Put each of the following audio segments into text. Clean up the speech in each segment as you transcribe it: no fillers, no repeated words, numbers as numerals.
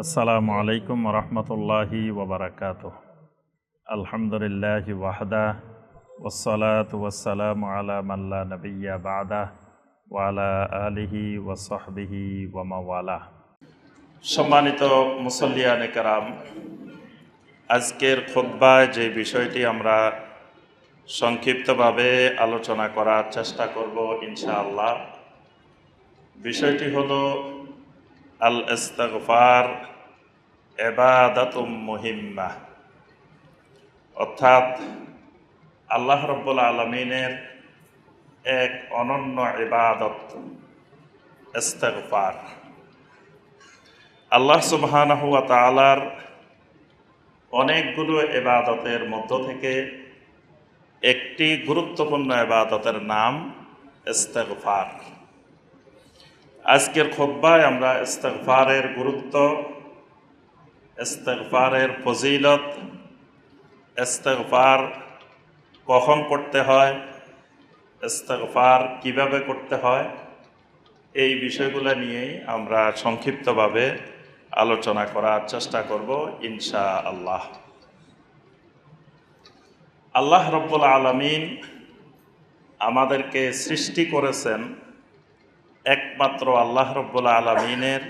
আসসালামু আলাইকুম রহমতুল্লাহি ওবরাকাতুহ। আলহামদুলিল্লাহি ওয়াহদা ওয়াসসালাতু ওয়াসসালামু আলা মান লা নাবিয়্যা বা'দা ওয়া আলা আলিহি ওয়া সাহবিহি ওয়া মাওয়ালা। সম্মানিত মুসল্লিয়ানে কেরাম, আজকের খুতবায় যে বিষয়টি আমরা সংক্ষিপ্তভাবে আলোচনা করার চেষ্টা করব ইনশাআল্লাহ, বিষয়টি হলো আল ইস্তিগফার ইবাদাতুম মুহিম্মা, অর্থাৎ আল্লাহ রাব্বুল আলামিনের এক অনন্য ইবাদত ইস্তিগফার। আল্লাহ সুবহানাহু ওয়া তাআলার অনেকগুলো ইবাদতের মধ্য থেকে একটি গুরুত্বপূর্ণ ইবাদতের নাম ইস্তিগফার। আজকের খুতবায় আমরা ইস্তিগফারের গুরুত্ব, ইস্তিগফারের ফজিলত, ইস্তিগফার কখন করতে হয়, ইস্তিগফার কিভাবে করতে হয়, এই বিষয়গুলো নিয়েই আমরা সংক্ষিপ্তভাবে আলোচনা করার চেষ্টা করব ইনশাআল্লাহ। আল্লাহ রাব্বুল আলামিন আমাদেরকে সৃষ্টি করেছেন একমাত্র আল্লাহ রাব্বুল আলামিনের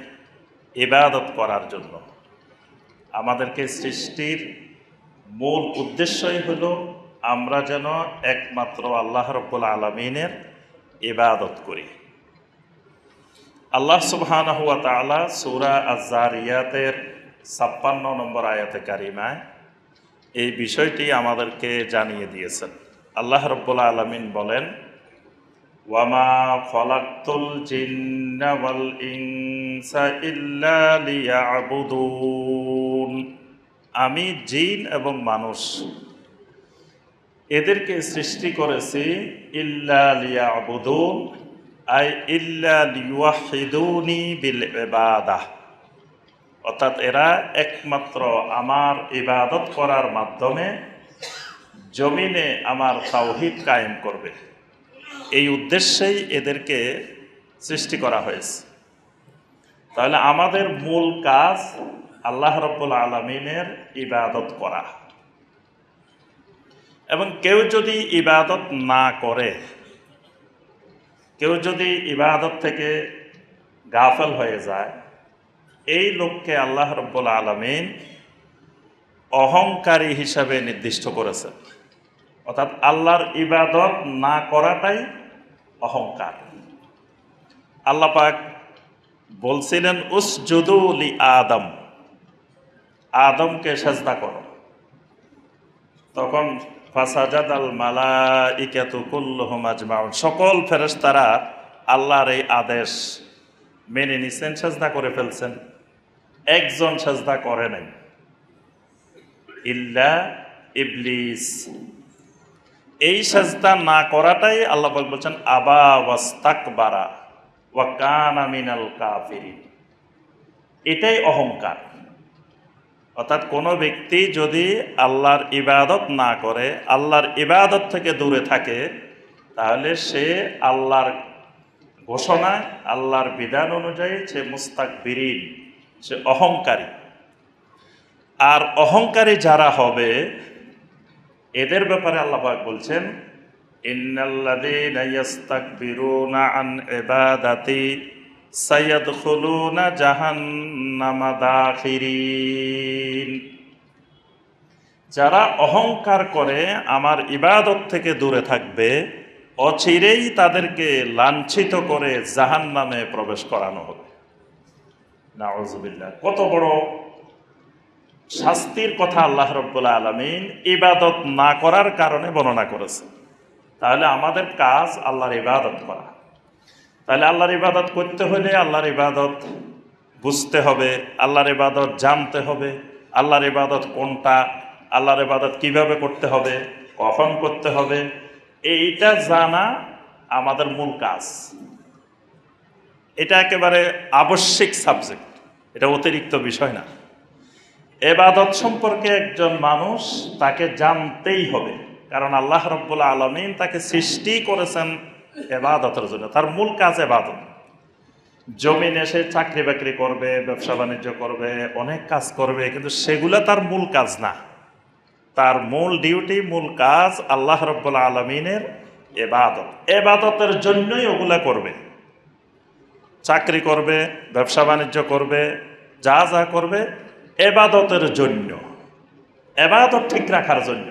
ইবাদত করার জন্য। আমাদেরকে সৃষ্টির মূল উদ্দেশ্যই হলো আমরা যেন একমাত্র আল্লাহ রাব্বুল আলামিনের ইবাদত করি। আল্লাহ সুবহানাহু ওয়া তাআলা সূরা আয-যারিয়াতের ৫৬ নম্বর আয়াতে কারিমায় এই বিষয়টি আমাদেরকে জানিয়ে দিয়েছেন। আল্লাহ রাব্বুল আলামিন বলেন, ওয়ামা খলাকতুল জিন্না ওয়াল ইনসা ইল্লা লিয়াবুদুন, আমি জিন এবং মানুষ এদেরকে সৃষ্টি করেছি ইল্লা লিয়াবুদুন, আই ইল্লা লিওয়াহিদুনি বিল ইবাদাহ, অর্থাৎ এরা একমাত্র আমার ইবাদত করার মাধ্যমে জমিনে আমার তাওহীদ কায়েম করবে, এই উদ্দেশ্যেই এদেরকে সৃষ্টি করা হয়েছে। তাহলে আমাদের মূল কাজ আল্লাহ রাব্বুল আলামিনের ইবাদত করা, এবং কেউ যদি ইবাদত না করে, কেউ যদি ইবাদত থেকে গাফেল হয়ে যায়, এই লোককে আল্লাহ রাব্বুল আলামিন অহংকারী হিসাবে নির্দিষ্ট করেছেন। অর্থাৎ আল্লাহর ইবাদত না করাটাই অহংকার। আল্লাহ পাক বলছিলেন উসজুদু লি আদম, আদমকে সেজদা করো, তখন ফাসাজাদাল মালাইকাতু কুল্লুহুম আজমাউন, সকল ফেরেশতারা আল্লাহর এই আদেশ মেনে নিছেন, সেজদা করে ফেলছেন। একজন সেজদা করে নাই, ইল্লা ইবলিস। এই সেজদা না করাটাই আল্লাহ পাক বলছেন আবা ওয়াস্তাকবারা ওয়া কানা মিনাল কাফিরিন, এটাই অহংকার। অর্থাৎ কোনো ব্যক্তি যদি আল্লাহর ইবাদত না করে, আল্লাহর ইবাদত থেকে দূরে থাকে, তাহলে সে আল্লাহর ঘোষণা, আল্লাহর বিধান অনুযায়ী সে মুস্তাকবিরিন, সে অহংকারী। আর অহংকারী যারা হবে এদের ব্যাপারে আল্লাহ পাক বলছেন ইন্নাল্লাযীনা ইস্তাকবিরুনা আন ইবাদাতি সায়াদখুলুনা জাহান্নামা দাখিরিন, যারা অহংকার করে আমার ইবাদত থেকে দূরে থাকবে, অচিরেই তাদেরকে লাঞ্ছিত করে জাহান্নামে প্রবেশ করানো হবে। নাউযুবিল্লাহ, কত বড় শাস্তির কথা আল্লাহ রাব্বুল আলামিন ইবাদত না করার কারণে বর্ণনা করেছে। তাহলে আমাদের কাজ আল্লাহর ইবাদত করা। তাহলে আল্লাহর ইবাদত করতে হলে আল্লাহর ইবাদত বুঝতে হবে, আল্লাহর ইবাদত জানতে হবে, আল্লাহর ইবাদত কোনটা, আল্লাহর ইবাদত কিভাবে করতে হবে, কখন করতে হবে, এইটা জানা আমাদের মূল কাজ। এটা একেবারে আবশ্যিক সাবজেক্ট, এটা অতিরিক্ত বিষয় না। ইবাদত সম্পর্কে একজন মানুষ তাকে জানতেই হবে, কারণ আল্লাহ রাব্বুল আলামিন তাকে সৃষ্টি করেছেন ইবাদতের জন্য, তার মূল কাজ ইবাদত। জমিন এসে চাকরি বাকরি করবে, ব্যবসা বাণিজ্য করবে, অনেক কাজ করবে, কিন্তু সেগুলো তার মূল কাজ না। তার মূল ডিউটি, মূল কাজ আল্লাহ রাব্বুল আলামিনের ইবাদত। ইবাদতের জন্যই ওগুলা করবে। চাকরি করবে, ব্যবসা বাণিজ্য করবে, যা যা করবে ইবাদতের জন্য, ইবাদত ঠিক রাখার জন্য।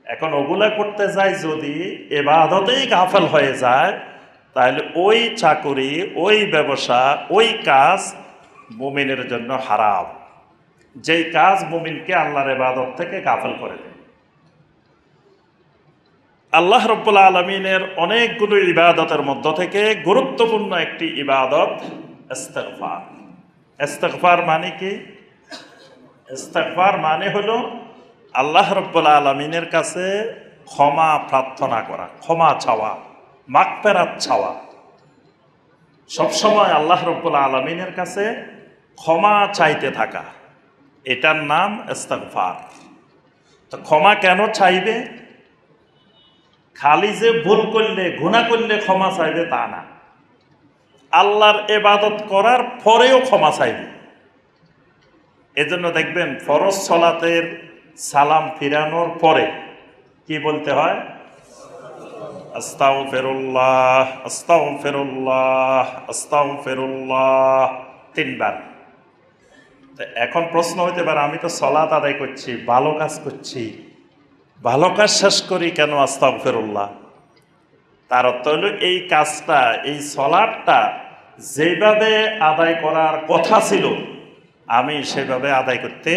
এখন ওগুলা করতে যায় যদি ইবাদতেই গাফেল হয়ে যায়, তাহলে ওই চাকরি, ওই ব্যবসা, ওই কাজ মুমিনের জন্য হারাম। যেই কাজ মুমিনকে আল্লাহর ইবাদত থেকে গাফেল করে দেয়। আল্লাহ রাব্বুল আলামিনের অনেকগুলো ইবাদতের মধ্য থেকে গুরুত্বপূর্ণ একটি ইবাদত ইস্তিগফার। ইস্তিগফার মানে কি? ইস্তিগফার মানে হলো আল্লাহ রাব্বুল আলামিনের কাছে ক্ষমা প্রার্থনা করা, ক্ষমা চাওয়া, মাগফিরাত চাওয়া। সবসময় আল্লাহ রাব্বুল আলামিনের কাছে ক্ষমা চাইতে থাকা, এটার নাম ইস্তিগফার। তো ক্ষমা কেন চাইবে? খালি যে ভুল করলে, গুনাহ করলে ক্ষমা চাইবে তা না, আল্লাহর ইবাদত করার পরেও ক্ষমা চাইবে। এজন্য দেখবেন ফরজ সালাতের সালাম ফিরানোর পরে কি বলতে হয়? আস্তাগফিরুল্লাহ, আস্তাগফিরুল্লাহ, আস্তাগফিরুল্লাহ, 3 বার। তো এখন প্রশ্ন হইতে পারে, আমি তো সালাত আদায় করছি, ভালো কাজ করছি, ভালো কাজ শেষ করি কেন আস্তাগফিরুল্লাহ? তার অর্থ হলো এই কাজটা, এই সালাতটা যেভাবে আদায় করার কথা ছিল আমি সেভাবে আদায় করতে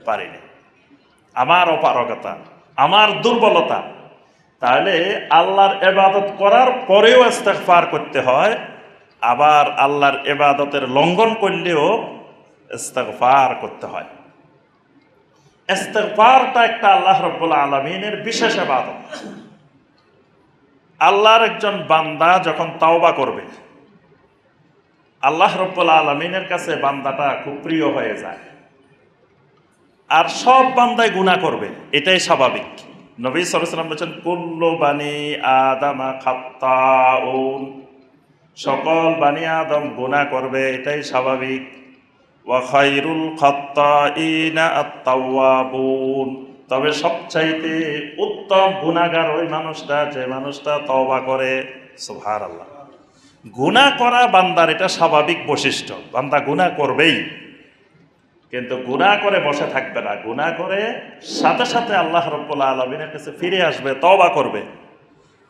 পারিনি, আমার অপারগতা, আমার দুর্বলতা। তাহলে আল্লাহর ইবাদত করার পরেও ইস্তিগফার করতে হয়, আবার আল্লাহর ইবাদতের লঙ্ঘন করলেও ইস্তিগফার করতে হয়। ইস্তিগফারটা একটা আল্লাহ রাব্বুল আলামিনের বিশেষ ইবাদত। আল্লাহর একজন বান্দা যখন তাওবা করবে, আল্লাহ রাব্বুল আলামিনের কাছে বান্দাটা খুব প্রিয় হয়ে যায়। আর সব বান্দায় গুনাহ করবে, এটাই স্বাভাবিক। নবী সাল্লাল্লাহু আলাইহি ওয়াসাল্লাম বলেছেন, কুল্লু বানি আদামা খাত্তাউন, সকল বানি আদম গুনাহ করবে, এটাই স্বাভাবিক। ওয়া খায়রুল খাত্তাইনা আত-তাওয়াবুন, তবে সবচাইতে উত্তম গুনাহগার ওই মানুষটা যে মানুষটা তওবা করে। সুবহানাল্লাহ। গুনাহ করা বান্দার এটা স্বাভাবিক বৈশিষ্ট্য, বান্দা গুনাহ করবেই, কিন্তু গুনাহ করে বসে থাকবে না। গুনাহ করে সাথে সাথে আল্লাহ রাব্বুল আলামিনের কাছে ফিরে আসবে, তওবা করবে।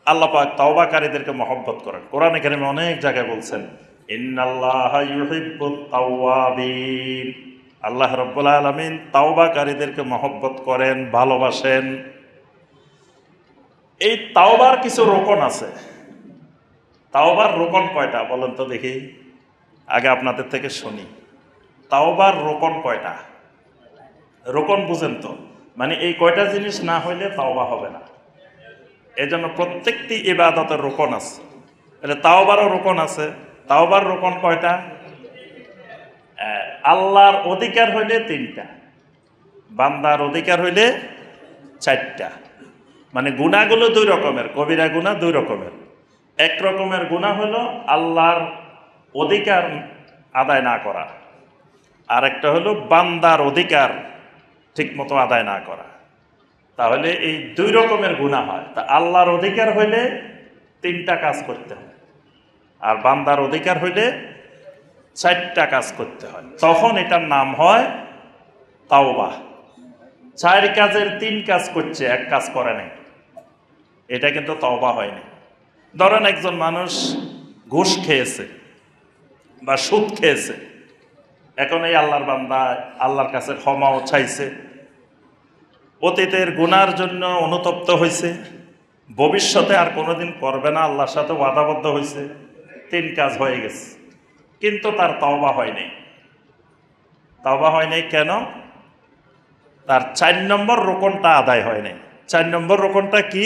আল্লাহ পাক তওবাকারীদেরকে মহব্বত করেন। কোরআনে কারিমে অনেক জায়গায় বলছেন, ইন্নাল্লাহা ইউহিব্বুত তাওয়াবিন, আল্লাহ রাব্বুল আলামিন তাওবাকারীদেরকে মহব্বত করেন, ভালোবাসেন। এই তাওবার কিছু রোকন আছে। তাওবার রোকন কয়টা বলেন তো দেখি, আগে আপনাদের থেকে শুনি। তাওবার রোকন কয়টা? রোকন বুঝেন তো? মানে এই কয়টা জিনিস না হইলে তাওবা হবে না। এই জন্য প্রত্যেকটি ইবাদতের রোকন আছে। তাহলে তাওবারও রোকন আছে। তাওবার রোকন কয়টা? আল্লাহর অধিকার হইলে 3টা, বান্দার অধিকার হইলে 4টা। মানে গুনাহগুলো 2 রকমের, কবিরা গুনাহ 2 রকমের। এক রকমের গুনাহ হলো আল্লাহর অধিকার আদায় না করা, আর একটা হলো বান্দার অধিকার ঠিকমতো আদায় না করা। তাহলে এই 2 রকমের গুনাহ হয়। তা আল্লাহর অধিকার হইলে 3টা কাজ করতে হয়, আর বান্দার অধিকার হইলে 4টা কাজ করতে হয়। তখন এটার নাম হয় তাওবা। 4 কাজের 3 কাজ করছে, 1 কাজ করে নাই, এটা কিন্তু তাওবা হয়নি। ধরেন একজন মানুষ ঘুষ খেয়েছে বা সুদ খেয়েছে, এখন এই আল্লাহর বান্দা আল্লাহর কাছে ক্ষমাও চাইছে, অতীতের গুনার জন্য অনুতপ্ত হয়েছে, ভবিষ্যতে আর কোনোদিন করবে না, আল্লাহর সাথে ওয়াদাবদ্ধ হয়েছে, 3 কাজ হয়ে গেছে, কিন্তু তার তাওবা হয়নি। তাওবা হয়নি কেন? তার 4 নম্বর রোকনটা আদায় হয়নি। 4 নম্বর রোকনটা কি?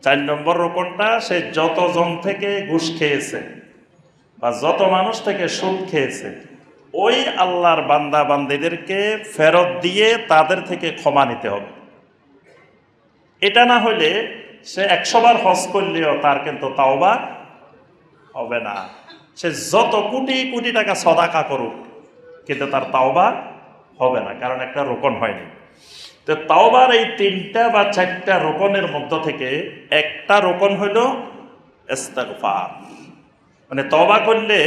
4 নম্বর রোকনটা, সে যতজন থেকে ঘুষ খেয়েছে বা যত মানুষ থেকে সুদ খেয়েছে, ওই আল্লাহর বান্দা বান্দীদেরকে ফেরত দিয়ে তাদের থেকে ক্ষমা নিতে হবে। এটা না হলে সে 100 বার হজ করলেও তার কিন্তু তাওবা হবে না। সে যত কোটি কোটি টাকা সদাকা করুক, কিন্তু তার তাওবা হবে না, কারণ একটা রোকন হয়নি। তো তাওবার এই 3টা বা 4টা রোকনের মধ্য থেকে একটা রোকন হইল ইস্তিগফার। মানে তওবা করলে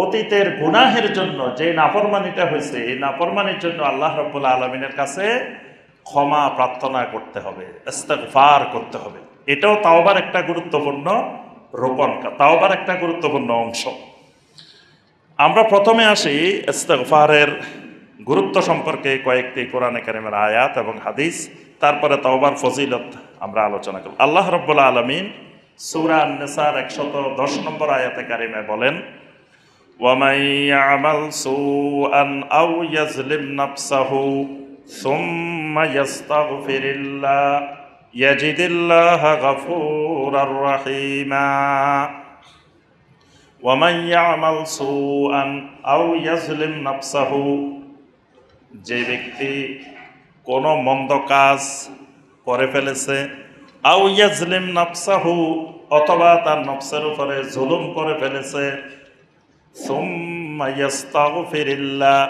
অতীতের গুনাহের জন্য যে নাফরমানিটা হয়েছে, এই নাফরমানির জন্য আল্লাহ রাব্বুল আলামিনের কাছে ক্ষমা প্রার্থনা করতে হবে, ইস্তিগফার করতে হবে। এটাও তাওবার একটা গুরুত্বপূর্ণ রোকন, তাওবার একটা গুরুত্বপূর্ণ অংশ। আমরা প্রথমে আসি ইস্তিগফারের গুরুত্ব সম্পর্কে কয়েকটি কোরআনে কারিমের আয়াত এবং হাদিস, তারপরে তাওবার ফজিলত আমরা আলোচনা করব। আল্লাহ রাব্বুল আলামিন সূরা আন-নিসার 110 নম্বর আয়াতে কারিমে বলেন, ওয়ামান ইয়ামাল সুআন আও ইয়াজলিম নাফসাহু সুম্মা ইস্তাগফিরিল্লাহ ইয়াজিদিল্লাহা গফুরার রহিমা। ওয়ামান ইয়ামাল সুআন আও ইয়াজলিম নাফসাহু, যে ব্যক্তি কোনো মন্দ কাজ করে ফেলেছে, আও ইয়াজলিম নাফসাহু, অথবা তার নফসের উপরে জুলুম করে ফেলেছে, সুম্মা ইস্তাগফিরিল্লাহ,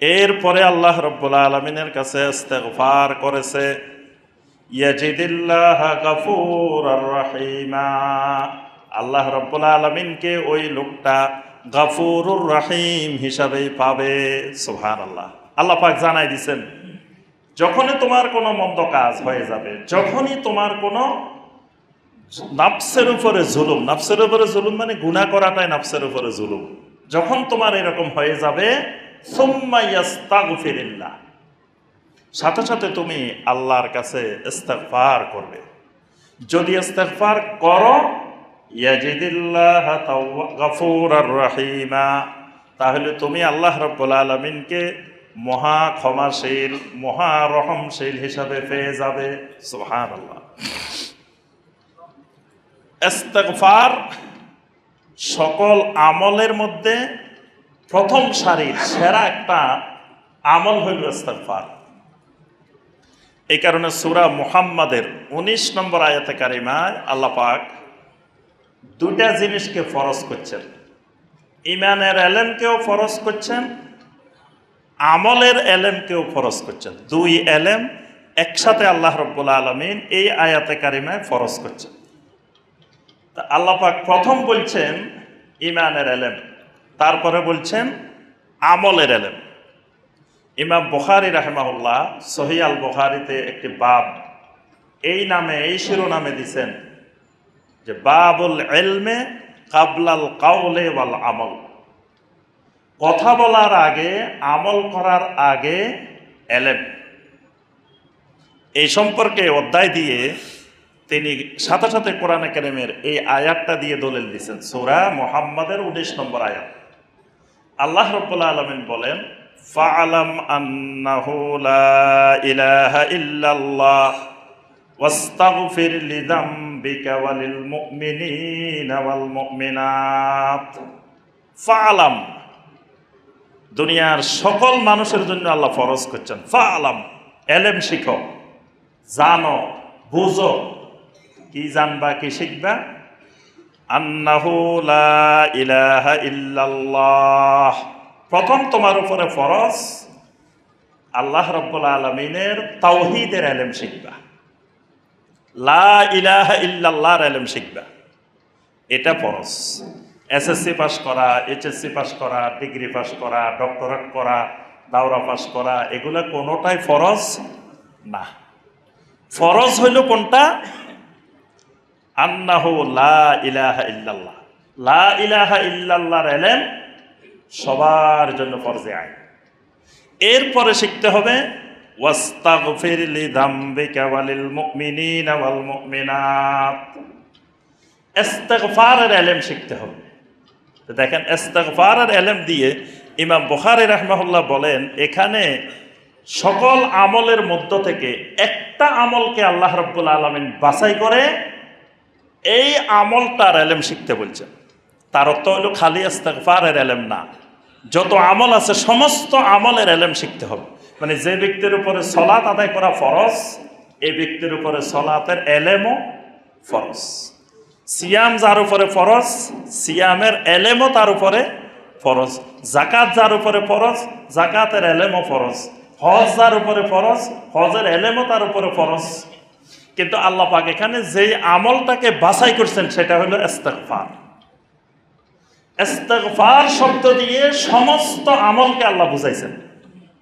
এরপরে আল্লাহ রাব্বুল আলামিনের কাছে ইস্তিগফার করেছে, ইয়াজিদিল্লাহা গফুরার রহিমা, আল্লাহ রাব্বুল আলামিনকে ওই লোকটা গফুরুর রহিম হিসাবেই পাবে। সুবহানাল্লাহ। আল্লাহ পাক জানাই দিছেন, যখনই তোমার কোনো মন্দ কাজ হয়ে যাবে, যখনই তোমার কোনো নাফসের উপরে জুলুম, নাফসের উপরে জুলুম মানে গুনাহ করাটাই নাফসের উপরে জুলুম, যখন তোমার এরকম হয়ে যাবে, সুম্মা ইস্তাগফিরিল্লাহ, সাথে সাথে তুমি আল্লাহর কাছে ইস্তিগফার করবে। যদি ইস্তিগফার করো, ইয়াজিদিল্লাহা গফুরার রহিমা, তাহলে তুমি আল্লাহ রাব্বুল আলামিনকে মহা ক্ষমাশীল, মহা রহমশীল হিসাবে পেয়ে যাবে। সুবহানাল্লাহ। ইস্তিগফার সকল আমলের মধ্যে প্রথম সারির সেরা একটা আমল হইল ইস্তিগফার। এই কারণে সূরা মুহাম্মাদের 19 নম্বর আয়াতে কারিমায় আল্লাহ পাক 2টা জিনিসকে ফরজ করছেন, ঈমানের এলেমকেও ফরজ করছেন, আমলের এলেমকেও ফরজ করছেন। 2 এলেম একসাথে আল্লাহ রাব্বুল আলামিন এই আয়াতে কারিমায় ফরজ করছেন। তা আল্লাহ পাক প্রথম বলছেন ঈমানের এলেম, তারপরে বলছেন আমলের এলেম। ইমাম বুখারী রাহিমাহুল্লাহ সহিহ আল বুখারীতে একটি বাব এই নামে, এই শিরোনামে দিছেন যে বাবুল ইলমে কাবলাল কাউলে ওয়াল আমল, কথা বলার আগে, আমল করার আগে এলেম। এই সম্পর্কে অধ্যায় দিয়ে তিনি সাথে সাথে কোরআনে কারিমের এই আয়াতটা দিয়ে দলিল দিয়েছেন। সূরা মুহাম্মাদের 19 নম্বর আয়াত, আল্লাহ রাব্বুল আলামিন বলেন, ফাআলাম আন্নাহু লা ইলাহা ইল্লাল্লাহ ওয়াস্তাগফির লিযামবিকা ওয়ালিল মুমিনিনা ওয়াল মুমিনাত। ফাআলাম, দুনিয়ার সকল মানুষের জন্য আল্লাহ ফরজ করছেন। ফাআলাম, এলেম শিখো, জানো, বুঝো। কি জানবা, কি শিখবা? আন্নাহু লা ইলাহা ইল্লাল্লাহ, প্রথম তোমার উপরে ফরজ আল্লাহ রাব্বুল আলামিনের তাওহীদের ইলম শিখবা, লা ইলাহা ইল্লাল্লাহর ইলম শিখবা, এটা ফরজ। এসএসসি পাস করা, এইচএসসি পাস করা, ডিগ্রি পাস করা, ডক্টরেট করা, দাওরা পাস করা, এগুলা কোনোটাই ফরজ না। ফরজ হইল কোনটা? আন্নাহু লা ইলাহা ইল্লাল্লাহ, লা ইলাহা ইল্লাল্লাহর ইলম সবার জন্য ফরজে আইন। এরপরে শিখতে হবে ওয়াস্তাগফির লিযামবিকা ওয়ালিল মুমিনিনা ওয়াল মুমিনাত, ইস্তিগফারের ইলম শিখতে হবে। তো দেখেন, ইস্তিগফারের ইলম দিয়ে ইমাম বুখারী রাহিমাহুল্লাহ বলেন, এখানে সকল আমলের মধ্য থেকে একটা আমলকে আল্লাহ রাব্বুল আলামিন বাছাই করে এই আমলটার ইলম শিখতে বলছেন। তার অর্থ হলো খালি ইস্তিগফারের ইলম না, যত আমল আছে সমস্ত আমলের ইলম শিখতে হবে। মানে যে ব্যক্তির উপরে সালাত আদায় করা ফরজ, এই ব্যক্তির উপরে সালাতের ইলমও ফরজ। সিয়াম যার উপরে ফরজ, সিয়ামের এলেমও তার উপরে ফরজ। জাকাত যার উপরে ফরজ, জাকাতের এলেমও ফরজ। হজ যার উপরে ফরজ, হজের এলেমও তার উপরে ফরজ। কিন্তু আল্লাহ পাক এখানে যেই আমলটাকে বাছাই করছেন সেটা হলো ইস্তিগফার। ইস্তিগফার শব্দ দিয়ে সমস্ত আমলকে আল্লাহ বুঝাইছেন।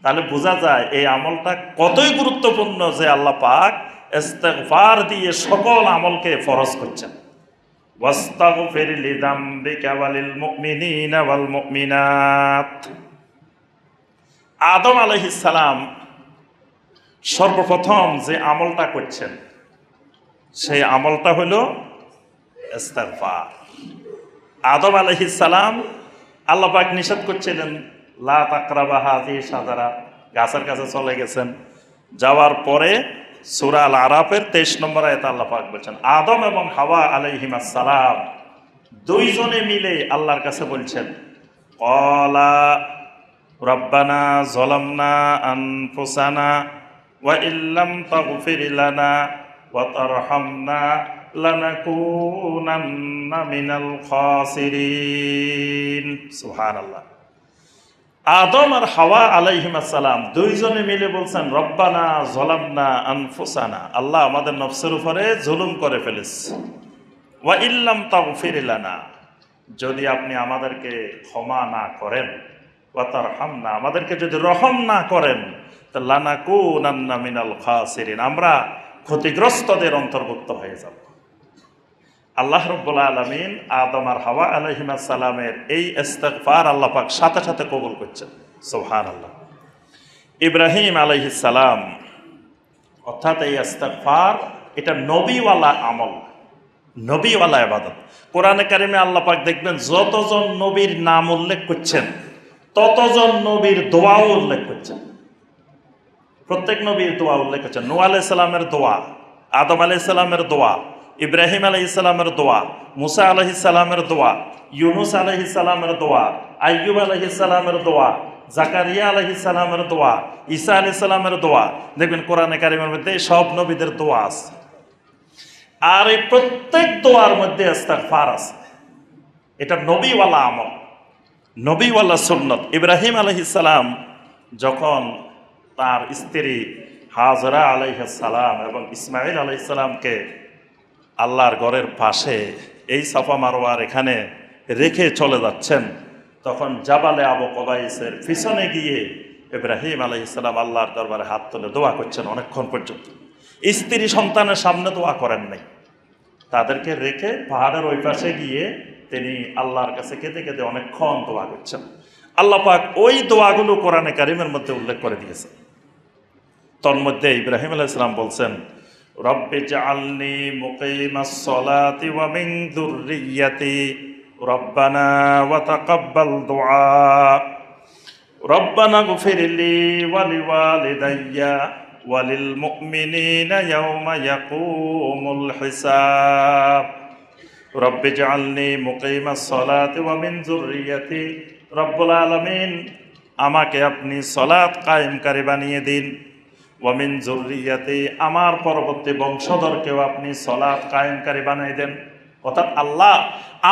তাহলে বোঝা যায় এই আমলটা কতই গুরুত্বপূর্ণ যে আল্লাহ পাক ইস্তিগফার দিয়ে সকল আমলকে ফরজ করছেন। ওয়াস্তাগফির লিযামবিকা ওয়ালিল মুমিনিনা ওয়াল মুমিনাত। আদম আলাইহিস সালাম সর্বপ্রথম যে আমলটা করছেন সেই আমলটা হলো ইস্তিগফার। আদম আলাইহিস সালাম আল্লাহ পাক নিষেধ করছিলেন লা তাকরাবা হাযিহি শাজারা, গাছের কাছে চলে গেছেন। যাওয়ার পরে সূরা আল আরাফের 23 নম্বর আয়াতে আল্লাহ পাক বলছেন আদম এবং হাওয়া আলাইহিমাস সালাম দুইজনে মিলে আল্লাহর কাছে বলছেন ক্বালা রব্বানা যালামনা আনফুসানা ওয়া ইল্লাম তাগফির লানা ওয়া তারহামনা লানাকুনান্না মিনাল খাসিরিন। সুবহানাল্লাহ। আদম আর হাওয়া আলাইহিমাস সালাম দুইজনে মিলে বলছেন রব্বানা যালামনা আনফুসানা, আল্লাহ আমাদের নফসের উপরে জুলুম করে ফেলেছি। ওয়া ইল্লাম তাগফির লানা, যদি আপনি আমাদেরকে ক্ষমা না করেন, ওয়া তারহামনা, আমাদেরকে যদি রহম না করেন, তো লানাকুনান্না মিনাল খাসিরিন, আমরা ক্ষতিগ্রস্তদের অন্তর্ভুক্ত হয়ে যাব। আল্লাহ রাব্বুল আলামিন আদম আর হাওয়া আলাইহিমাস সালামের এই ইস্তিগফার আল্লাহ পাক সাথে সাথে কবুল করছেন। সুবহানাল্লাহ। ইব্রাহিম আলাইহিস সালাম, অর্থাৎ এই ইস্তিগফার এটা নবীওয়ালা আমল, নবীওয়ালা ইবাদত। কোরআনে কারিমে আল্লাহ পাক দেখবেন যতজন নবীর নাম উল্লেখ করছেন ততজন নবীর দোয়াও উল্লেখ করছেন। প্রত্যেক নবীর দোয়া উল্লেখ করছেন। নূহ আলাইহিস সালামের দোয়া, আদম আলাইহিস সালামের দোয়া, ইব্রাহিম আলাইহিস সালামের দোয়া, মুসা আলাইহিস সালামের দোয়া, ইউনুস আলাইহিস সালামের দোয়া, আইয়ুব আলাইহিস সালামের দোয়া, জাকারিয়া আলাইহিস সালামের দোয়া, ঈসা আলাইহিস সালামের দোয়া। দেখবেন কোরআনে কারিমের মধ্যে সব নবীদের দোয়া আছে। আর এই প্রত্যেক দোয়ার মধ্যে ইস্তিগফার আছে। এটা নবীওয়ালা আমল, নবীওয়ালা সুন্নত। ইব্রাহিম আলাইহিস সালাম যখন তার স্ত্রী হাজরা আলাইহিস সালাম এবং ইসমাইল আলাইহিস সালামকে আল্লাহর ঘরের পাশে এই সাফা মারওয়ার এখানে রেখে চলে যাচ্ছেন, তখন জাবালে আবু কুবাইসের পিছনে গিয়ে ইব্রাহিম আলাইহিস সালাম আল্লাহর দরবারে হাত তুলে দোয়া করছেন অনেকক্ষণ পর্যন্ত। স্ত্রী সন্তানের সামনে দোয়া করেন নাই, তাদেরকে রেখে পাহাড়ের ওই পাশে গিয়ে তিনি আল্লাহর কাছে কেঁদে কেঁদে অনেকক্ষণ দোয়া করছেন। আল্লাহ পাক ওই দোয়াগুলো কোরআনে কারিমের মধ্যে উল্লেখ করে দিয়েছেন। তন্মধ্যে ইব্রাহিম আলাইহিস সালাম বলছেন রব্বি জাআলনি মুকিমাস সালাতি ওয়া মিন যুররিয়্যাতি রব্বানা ওয়া তাকাব্বাল দুআ রব্বানা গফিরলি ওয়া লিওয়ালিদাইয়া ওয়া লিল মুমিনিনা ইয়াওমা ইয়াকুমুল হিসাব। রব্বি জাআলনি মুকিমাস সালাতি ওয়া মিন যুররিয়্যাতি, রব্বুল আলামিন আমাকে আপনি সালাত কায়েমকারী বানিয়ে দিন। ওয়া মিন যুররিয়্যাতি, আমার পরবর্তী বংশধরকেও আপনি সালাত কায়েমকারী বানিয়ে দেন। অর্থাৎ আল্লাহ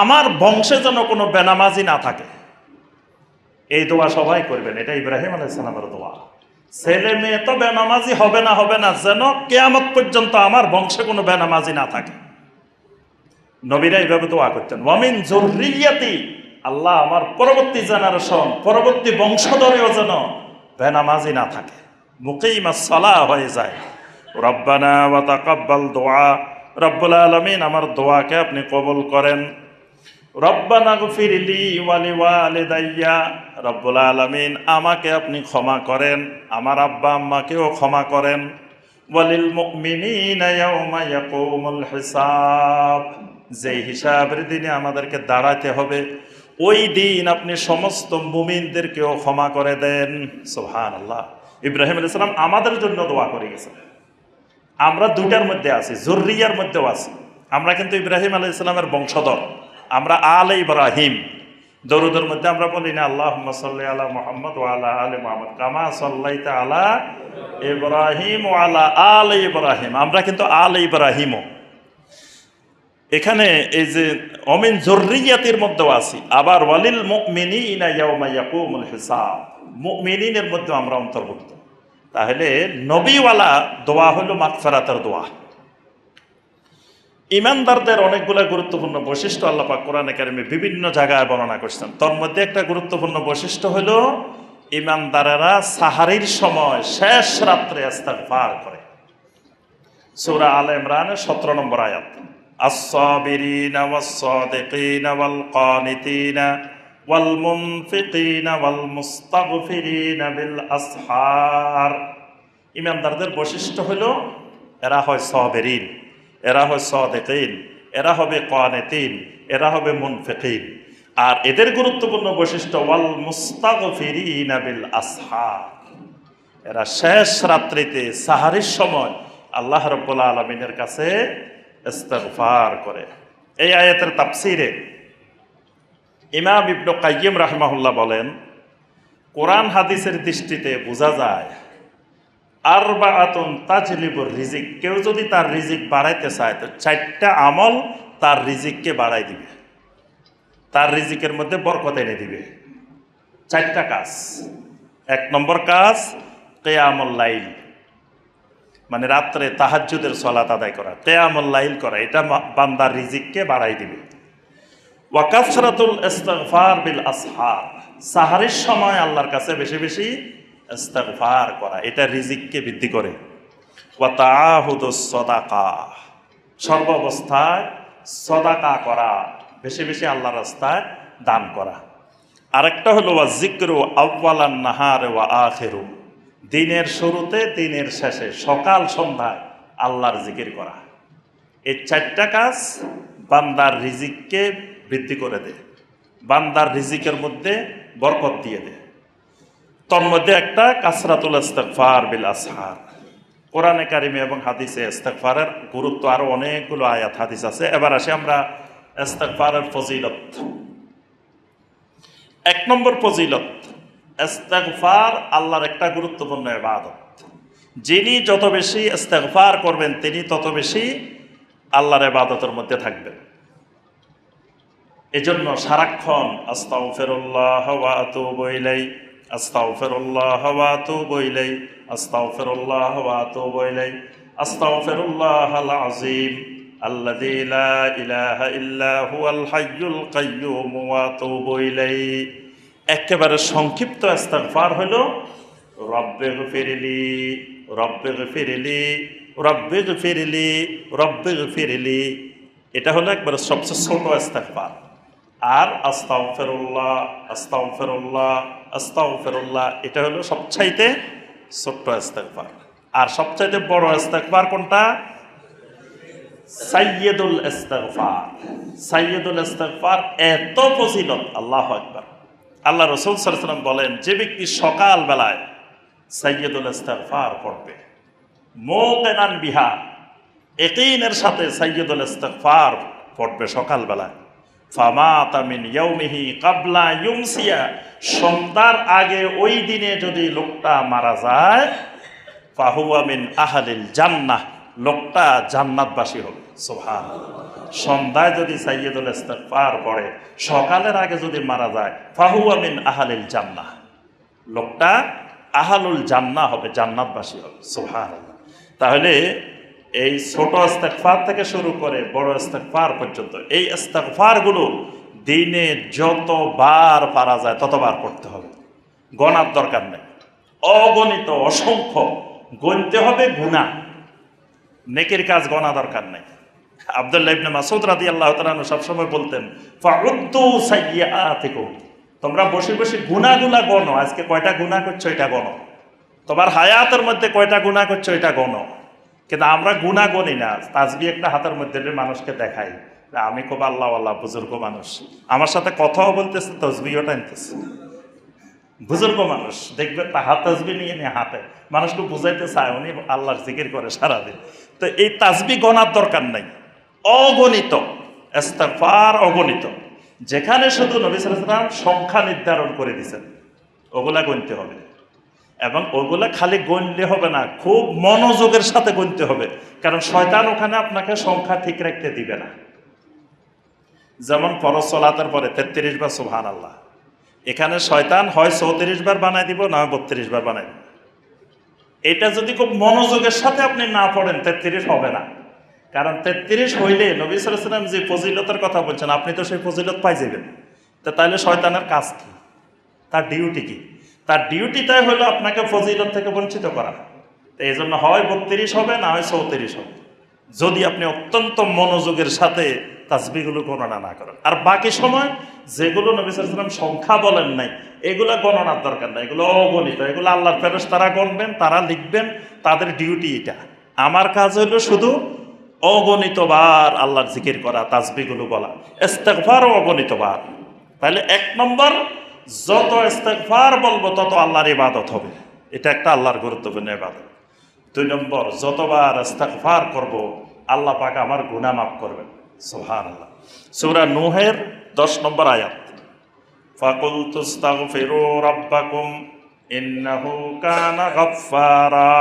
আমার বংশে যেন কোনো বেনামাজি না থাকে। এই দোয়া সবাই করবেন, এটা ইব্রাহিম আলাইহিস সালামের দোয়া। ছেলে মেয়ে তো বেনামাজি হবে না, যেন কিয়ামত পর্যন্ত আমার বংশে কোনো বেনামাজি না থাকে। নবীরা এইভাবে দোয়া করতেন। ওয়া মিন যুররিয়্যাতি, আল্লাহ আমার পরবর্তী জেনারেশন, পরবর্তী বংশধরেও যেন বেনামাজি না থাকে, মুকিমাস সালাহ হয়ে যায়। রব্বানা ওয়া তাকাব্বাল দুআ, রব্বুল আলামিন আমার দোয়াকে আপনি কবুল করেন। রব্বানা গফিরলি ওয়া লিওয়ালিদাইয়া, রব্বুল আলামিন আমাকে আপনি ক্ষমা করেন, আমার আব্বা আম্মাকেও ক্ষমা করেন। ওয়ালিল মুমিনিনা ইয়াওমা ইয়াকুমুল হিসাব, যে হিসাবের দিনে আমাদেরকে দাঁড়াতে হবে ওই দিন আপনি সমস্ত মুমিনদেরকেও ক্ষমা করে দেন। সুবহানাল্লাহ। ইব্রাহিম আলাইহিস সালাম আমাদের জন্য দোয়া করে গেছেন। আমরা দুইটার মধ্যে আছি, যুররিয়ার মধ্যেও আছি। আমরা কিন্তু ইব্রাহিম আলাইহিস সালামের বংশধর, আমরা আলে ইব্রাহিম। দরুদের মধ্যে আমরা বলি না আল্লাহুম্মা সাল্লি আলা মুহাম্মদ ওয়া আলা আলি মুহাম্মদ কামা সাল্লাইতা আলা ইব্রাহিম ওয়া আলা আলি ইব্রাহিম। আমরা কিন্তু আলে ইব্রাহিমও। এখানে এই যে অমিন জররিয়াতির মধ্যেও আছি, আবার ওয়ালিল মুমিনিনা ইয়াউমা ইয়াকুমুল হিসাব, মুমিনিনের মধ্যে আমরা অন্তর্ভুক্ত। তাহলে নবীওয়ালা দোয়া হলো মাগফিরাতের দোয়া। ইমানদারদের অনেকগুলো গুরুত্বপূর্ণ বৈশিষ্ট্য আল্লাহ পাক কোরআনে কারিমে বিভিন্ন জায়গায় বর্ণনা করছেন। তার মধ্যে একটা গুরুত্বপূর্ণ বৈশিষ্ট্য হলো ইমানদারেরা সাহারির সময় শেষ রাত্রে ইস্তিগফার করে। সূরা আলে ইমরানের 17 নম্বর আয়াত, আস-সাবিরিনা ওয়াস-সাদিকিনা ওয়াল কানিতিনা ওয়াল মুনফিকিনা ওয়াল মুস্তাগফিরিনা বিল আসহার। ইমানদারদের বৈশিষ্ট্য হলো এরা হয় সাবিরিন, এরা হয় সাদিকিন, এরা হবে কানিতিন, এরা হবে মুনফিকিন। আর এদের গুরুত্বপূর্ণ বৈশিষ্ট্য ওয়াল মুস্তাগফিরিনা বিল আসহার, এরা শেষ রাত্রিতে সাহারির সময় আল্লাহ রাব্বুল আলামিনের কাছে ইস্তিগফার করে। এই আয়াতের তাফসীরে ইমাম ইবনে কাইয়িম রাহিমাহুল্লাহ বলেন, কোরআন হাদিসের দৃষ্টিতে বোঝা যায় আরবাআতুন তাজলিবুর রিজিক, কেউ যদি তার রিজিক বাড়াইতে চায় তো 4টা আমল তার রিজিককে বাড়াই দিবে, তার রিজিকের মধ্যে বরকত এনে দিবে। 4টা কাজ। 1 নম্বর কাজ কিয়ামুল লাইল, মানে রাত্রে তাহাজ্জুদের সালাত আদায় করা, কিয়ামুল লাইল করা, এটা বান্দার রিজিককে বাড়াই দিবে। ওয়া কাসরাতুল ইস্তিগফার বিল আসহার, সাহারির সময় আল্লাহর কাছে বেশি বেশি ইস্তিগফার করা, এটা রিজিককে বৃদ্ধি করে। ওয়া তাআহুদুস সাদাকা, সর্বাবস্থায় সাদাকা করা, বেশি বেশি আল্লাহর রাস্তায় দান করা। আরেকটা হলো ওয়া যিকরু আউয়ালান নাহার ওয়া আখিরু, দিনের শুরুতে দিনের শেষে সকাল সন্ধ্যায় আল্লাহর জিকির করা। এই 4টা কাজ বান্দার রিজিককে বৃদ্ধি করে দেয়, বান্দার রিজিকের মধ্যে বরকত দিয়ে দেয়। তোর মধ্যে একটা কাসরাতুল ইস্তিগফার বিল আসহার। কোরআনে কারিমে এবং হাদিসে ইস্তিগফারের গুরুত্ব আরো অনেকগুলো আয়াত হাদিস আছে। এবার আসি আমরা ইস্তিগফারের ফজিলত। 1 নম্বর ফজিলত, ইস্তিগফার আল্লাহর একটা গুরুত্বপূর্ণ ইবাদত। যিনি যত বেশি ইস্তিগফার করবেন তিনি তত বেশি আল্লাহর ইবাদতের মধ্যে থাকবেন। এজন্য সারাক্ষণ আস্তাগফিরুল্লাহ ওয়া আতুবু ইলাই, আস্তাগফিরুল্লাহ ওয়া আতুবু ইলাই, আস্তাগফিরুল্লাহ ওয়া আতুবু ইলাই, আস্তাগফিরুল্লাহাল আযীম আল্লাযী লা ইলাহা ইল্লা হুয়াল হাইয়ুল কাইয়্যুম ওয়া আতুবু ইলাই। একেবারে সংক্ষিপ্ত ইস্তিগফার হলো রব্বিগফিরলি রব্বিগফিরলি রব্বিগফিরলি রব্বিগফিরলি, এটা হলো একবারে সবচেয়ে ছোট ইস্তিগফার। আর আস্তাগফিরুল্লাহ আস্তাগফিরুল্লাহ আস্তাগফিরুল্লাহ, এটা হলো সবচাইতে ছোট্ট ইস্তিগফার। আর সবচাইতে বড় ইস্তিগফার কোনটা? সাইয়্যিদুল ইস্তিগফার। সাইয়্যিদুল ইস্তিগফার এত ফজিলত, আল্লাহু আকবার। আল্লাহ রাসূল সাল্লাল্লাহু আলাইহি ওয়াসাল্লাম বলেন, যে ব্যক্তি সকাল বেলায় সাইয়্যিদুল ইস্তিগফার পড়বে, মুকিনান বিহা, ইয়াকিনের সাথে সাইয়্যিদুল ইস্তিগফার পড়বে সকাল বেলায়, ফামাতা মিন ইয়াউমিহি ক্বাবলা ইউমসিয়া, সন্ধ্যার আগে ওই দিনে যদি লোকটা মারা যায়, ফাহুয়া মিন আহলিল জান্নাহ, লোকটা জান্নাতবাসী হবে। সুবহানাল্লাহ। সন্ধ্যায় যদি সাইয়্যিদুল ইস্তিগফার পড়ে, সকালের আগে যদি মারা যায়, ফাহুয়া মিন আহলিল জান্নাহ, লোকটা আহলুল জান্নাহ হবে, জান্নাতবাসী হবে। সুবহানাল্লাহ। তাহলে এই ছোট ইস্তিগফার থেকে শুরু করে বড় ইস্তিগফার পর্যন্ত এই ইস্তিগফারগুলো দিনে যতবার পারা যায় ততবার পড়তে হবে, গণার দরকার নেই। অগণিত অসংখ্য গণতে হবে, গুনাহ, নেকির কাজ গণা দরকার নেই। আব্দুল্লাহ ইবনে মাসউদ রাদিয়াল্লাহু তাআলা আনহু সবসময় বলতেন, ফাউদ্দু সাইয়্যাতিকুম, তোমরা বসে বসে গুনাহগুলা গণো, আজকে কয়টা গুনাহ করছো এটা গণো, তোমার হায়াতের মধ্যে কয়টা গুনাহ করছো এটা গণো। কিন্তু আমরা গুনাহ গণি না। তাসবিহ একটা হাতের মধ্যে মানুষকে দেখাই, আমি খুব আল্লাহওয়ালা বুজুর্গ মানুষ, আমার সাথে কথাও বলতেছে, তাসবিহও টানতেছে। বুজুর্গ মানুষ দেখবে হাত তাসবিহ নিয়ে নিয়ে হাতে মানুষকে বুঝাইতে চায়, উনি আল্লাহর জিকির করে সারাদিন। তো এই তাসবিহ গণার দরকার নাই, অগণিত ইস্তিগফার, অগণিত। যেখানে শুধু নবী সাল্লাল্লাহু আলাইহি ওয়াসাল্লাম সংখ্যা নির্ধারণ করে দিয়েছেন ওগুলা গুনতে হবে, এবং ওগুলা খালি গণলে হবে না, খুব মনোযোগের সাথে গুনতে হবে, কারণ শয়তান ওখানে আপনাকে সংখ্যা ঠিক রাখতে দিবে না। যেমন ফরজ সালাতের পরে 33 বার সুবহানাল্লাহ। এখানে শয়তান হয় 34 বার বানায় দিব, না 32 বার বানায় দিব। এটা যদি খুব মনোযোগের সাথে আপনি না পড়েন 33 হবে না। কারণ 33 হইলে নবী সাল্লাল্লাহু আলাইহি ওয়াসাল্লাম যে ফজিলতের কথা বলছেন, আপনি তো সেই ফজিলত পাই যাবেন। তো তাহলে শয়তানের কাজ কি, তার ডিউটি কি? তার ডিউটিটাই হলো আপনাকে ফজিলত থেকে বঞ্চিত করা। তো এই জন্য হয় 32 হবে, না হয় 34 হবে, যদি আপনি অত্যন্ত মনোযোগের সাথে তাসবিহগুলো গণনা না করেন। আর বাকি সময় যেগুলো নবী সাল্লাল্লাহু আলাইহি ওয়াসাল্লাম সংখ্যা বলেন নাই, এগুলো গণনার দরকার নাই, এগুলো অগণিত, এগুলো আল্লাহর ফেরেশতারা গণবেন, তারা লিখবেন, তাদের ডিউটি এটা। আমার কাজ হলো শুধু অগণিতবার আল্লাহর জিকির করা, তাসবিহগুলো বলা, ইস্তিগফারও অগণিতবার। তাহলে 1 নম্বর, যত ইস্তিগফার বলবো তত আল্লাহর ইবাদত হবে, এটা একটা আল্লাহর গুরুত্বপূর্ণ ইবাদত। 2 নম্বর, যতবার ইস্তিগফার করব আল্লাহ পাক আমার গুনাহ মাফ করবেন। সুবহানাল্লাহ। সূরা নূহের 10 নম্বর আয়াত, ফাকুলতু আস্তাগফিরু রাব্বাকুম ইন্নাহু কানা গাফফারা।